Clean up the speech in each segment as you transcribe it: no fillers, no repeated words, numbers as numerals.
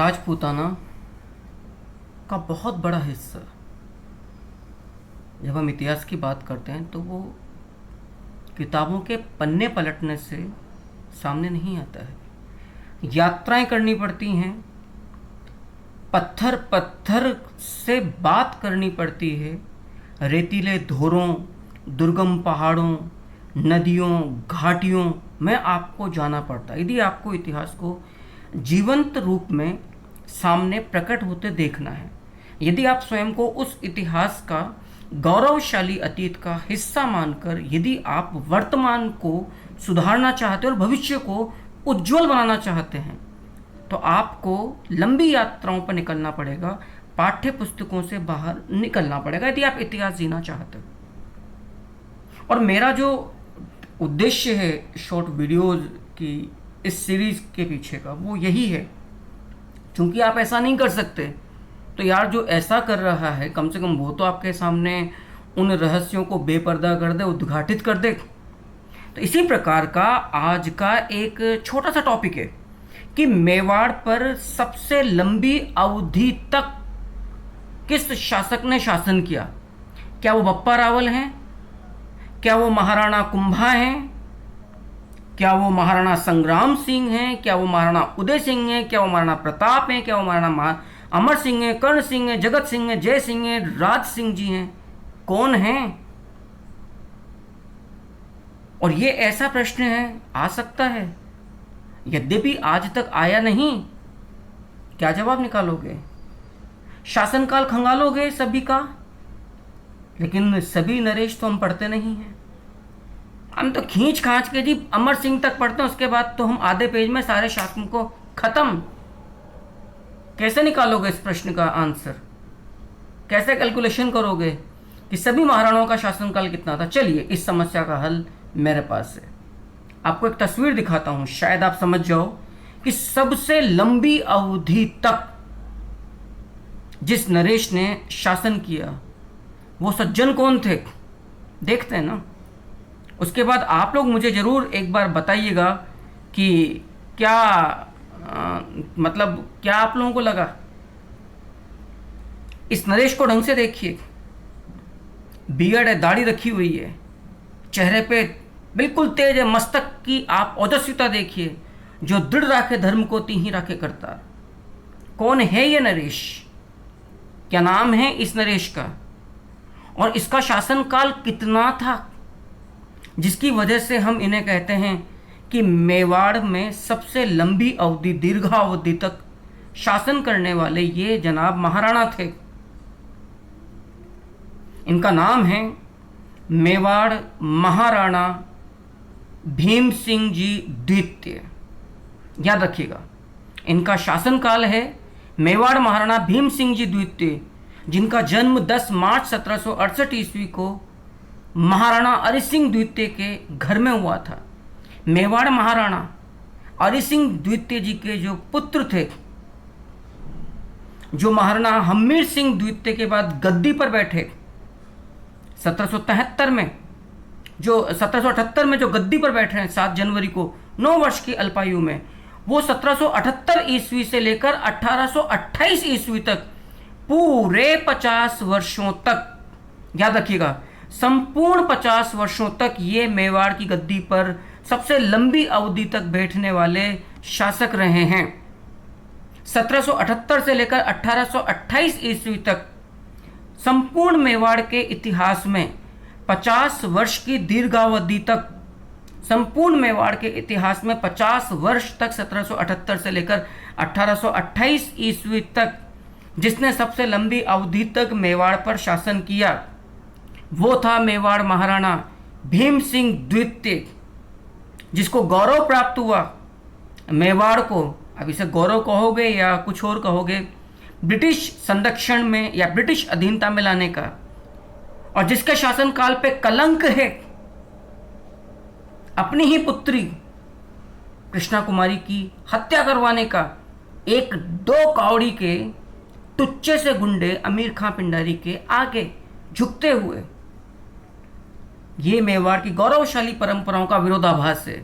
राजपूताना का बहुत बड़ा हिस्सा जब हम इतिहास की बात करते हैं तो वो किताबों के पन्ने पलटने से सामने नहीं आता है। यात्राएं करनी पड़ती हैं, पत्थर पत्थर से बात करनी पड़ती है, रेतीले धोरों, दुर्गम पहाड़ों, नदियों, घाटियों में आपको जाना पड़ता है यदि आपको इतिहास को जीवंत रूप में सामने प्रकट होते देखना है। यदि आप स्वयं को उस इतिहास का गौरवशाली अतीत का हिस्सा मानकर यदि आप वर्तमान को सुधारना चाहते हैं और भविष्य को उज्जवल बनाना चाहते हैं तो आपको लंबी यात्राओं पर निकलना पड़ेगा, पाठ्य पुस्तकों से बाहर निकलना पड़ेगा यदि आप इतिहास जीना चाहते हो। और मेरा जो उद्देश्य है शॉर्ट वीडियोज़ की इस सीरीज़ के पीछे का वो यही है। क्योंकि आप ऐसा नहीं कर सकते तो यार जो ऐसा कर रहा है कम से कम वो तो आपके सामने उन रहस्यों को बेपर्दा कर दे, उद्घाटित कर दे। तो इसी प्रकार का आज का एक छोटा सा टॉपिक है कि मेवाड़ पर सबसे लंबी अवधि तक किस शासक ने शासन किया। क्या वो बप्पा रावल हैं? क्या वो महाराणा कुंभा हैं? क्या वो महाराणा संग्राम सिंह हैं? क्या वो महाराणा उदय सिंह हैं? क्या वो महाराणा प्रताप हैं? क्या वो महाराणा अमर सिंह हैं, कर्ण सिंह हैं, जगत सिंह हैं, जय सिंह हैं, राज सिंह जी हैं? कौन हैं? और ये ऐसा प्रश्न है, आ सकता है, यद्यपि आज तक आया नहीं। क्या जवाब निकालोगे? शासनकाल खंगालोगे सभी का? लेकिन सभी नरेश तो हम पढ़ते नहीं हैं। हम तो खींच खांच के जी अमर सिंह तक पढ़ते हैं, उसके बाद तो हम आधे पेज में सारे शासन को खत्म। कैसे निकालोगे इस प्रश्न का आंसर? कैसे कैलकुलेशन करोगे कि सभी महाराणाओं का शासनकाल कितना था? चलिए इस समस्या का हल मेरे पास है। आपको एक तस्वीर दिखाता हूं, शायद आप समझ जाओ कि सबसे लंबी अवधि तक जिस नरेश ने शासन किया वो सज्जन कौन थे, देखते हैं ना। उसके बाद आप लोग मुझे ज़रूर एक बार बताइएगा कि क्या मतलब क्या आप लोगों को लगा। इस नरेश को ढंग से देखिए, बियर्ड है, दाढ़ी रखी हुई है, चेहरे पे बिल्कुल तेज है, मस्तक की आप ओजस्विता देखिए, जो दृढ़ राखे धर्म को तीही राखे करता। कौन है ये नरेश? क्या नाम है इस नरेश का? और इसका शासनकाल कितना था जिसकी वजह से हम इन्हें कहते हैं कि मेवाड़ में सबसे लंबी अवधि, दीर्घावधि तक शासन करने वाले ये जनाब महाराणा थे। इनका नाम है मेवाड़ महाराणा भीम सिंह जी द्वितीय। याद रखिएगा, इनका शासनकाल है मेवाड़ महाराणा भीम सिंह जी द्वितीय, जिनका जन्म 10 मार्च 1768 ईस्वी को महाराणा अरि सिंह द्वितीय के घर में हुआ था। मेवाड़ महाराणा अरि सिंह द्वितीय जी के जो पुत्र थे, जो महाराणा हम्मीर सिंह द्वितीय के बाद गद्दी पर बैठे 1773 में, जो 1778 में जो गद्दी पर बैठे हैं 7 जनवरी को 9 वर्ष की अल्पायु में, वो 1778 ईस्वी से लेकर 1828 ईस्वी तक पूरे 50 वर्षों तक, याद रखिएगा, संपूर्ण 50 वर्षों तक ये मेवाड़ की गद्दी पर सबसे लंबी अवधि तक बैठने वाले शासक रहे हैं। 1778 से लेकर 1828 ईस्वी तक संपूर्ण मेवाड़ के इतिहास में 50 वर्ष की दीर्घावधि तक, संपूर्ण मेवाड़ के इतिहास में 50 वर्ष तक 1778 से लेकर 1828 ईस्वी तक जिसने सबसे लंबी अवधि तक मेवाड़ पर शासन किया वो था मेवाड़ महाराणा भीम सिंह द्वितीय, जिसको गौरव प्राप्त हुआ मेवाड़ को, अब इसे गौरव कहोगे या कुछ और कहोगे, ब्रिटिश संरक्षण में या ब्रिटिश अधीनता में लाने का, और जिसके शासनकाल पे कलंक है अपनी ही पुत्री कृष्णा कुमारी की हत्या करवाने का, एक 2 कौड़ी के टुच्चे से गुंडे अमीर खां पिंडारी के आगे झुकते हुए। ये मेवाड़ की गौरवशाली परंपराओं का विरोधाभास है।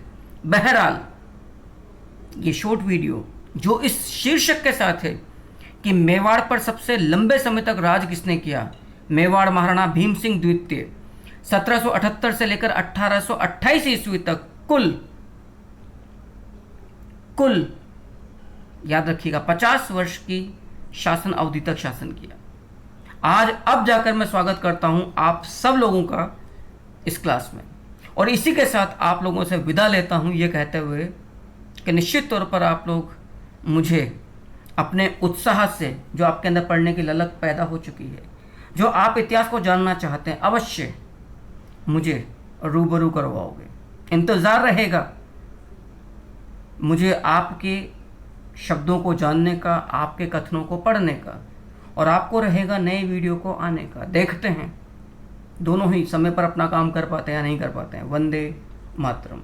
बहरहाल ये शॉर्ट वीडियो जो इस शीर्षक के साथ है कि मेवाड़ पर सबसे लंबे समय तक राज किसने किया। मेवाड़ महाराणा भीम सिंह द्वितीय 1778 से लेकर 1828 ईस्वी तक कुल याद रखिएगा 50 वर्ष की शासन अवधि तक शासन किया। आज अब जाकर मैं स्वागत करता हूं आप सब लोगों का इस क्लास में, और इसी के साथ आप लोगों से विदा लेता हूं ये कहते हुए कि निश्चित तौर पर आप लोग मुझे अपने उत्साह से, जो आपके अंदर पढ़ने की ललक पैदा हो चुकी है, जो आप इतिहास को जानना चाहते हैं, अवश्य मुझे रूबरू करवाओगे। इंतज़ार रहेगा मुझे आपके शब्दों को जानने का, आपके कथनों को पढ़ने का, और आपको रहेगा नए वीडियो को आने का। देखते हैं दोनों ही समय पर अपना काम कर पाते हैं या नहीं कर पाते हैं। वंदे मातरम।